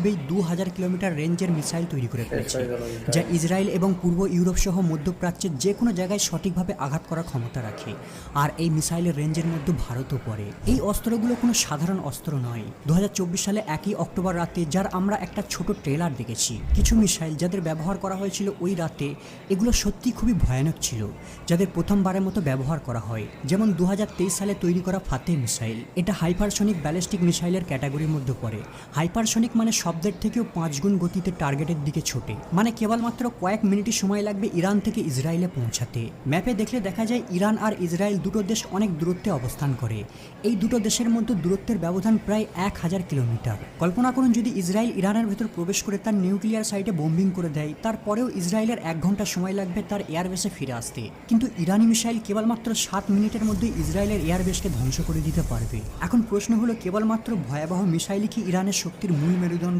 2000 kilometre রেঞ্জের missile তৈরি করে ফেলেছে, যা ইসরায়েল এবং পূর্ব ইউরোপ সহ মধ্যপ্রাচ্যের যে কোনো জায়গায় সঠিকভাবে আঘাত করার ক্ষমতা রাখে। আর এই মিসাইলের রেঞ্জের মধ্যে ভারতও পড়ে। এই অস্ত্রগুলো কোনো সাধারণ অস্ত্র নয়। 2024 সালে 1 অক্টোবর রাতে, যার আমরা একটা ছোট ট্রেলার দেখেছি, কিছু মিসাইল যাদের ব্যবহার করা হয়েছিল ওই রাতে, এগুলো সত্যি খুবই ভয়ানক ছিল, যাদের প্রথমবারের মতো ব্যবহার করা হয়। যেমন 2023 সালে তৈরি করা ফাতে মিসাইল। এটা হাইপারসনিক ব্যালিস্টিক মিসাইলের ক্যাটাগরির মধ্যে পড়ে। হাইপারসনিক মানে শব্দের থেকেও 5 গুণ গতিতে টার্গেটের দিকে ছোটে, মানে কেবলমাত্র কয়েক মিনিটই সময় লাগবে ইরান থেকে ইসরায়েলে পৌঁছাতে। ম্যাপে দেখলে দেখা যায় ইরান আর ইসরায়েল দুটো দেশ অনেক দূরত্বে অবস্থান করে। এই দুটো দেশের মধ্যে দূরত্বের ব্যবধান প্রায় 1000 কিলোমিটার। কল্পনা করুন যদি ইসরায়েল ইরানের ভেতর প্রবেশ করে তার নিউক্লিয়ার সাইটে বোম্বিং করে দেয়, তারপরেও ইসরায়েলের 1 ঘন্টা সময় লাগবে তার এয়ারবেসে ফিরে আসতে। কিন্তু ইরানি মিসাইল কেবলমাত্র 7 মিনিটের মধ্যে ইসরায়েলের এয়ারবেসকে ধ্বংস করে দিতে পারবে। এখন প্রশ্ন হলো, কেবলমাত্র ভয়াবহ মিসাইলই কি ইরানের শক্তির মূল মেরুদণ্ড?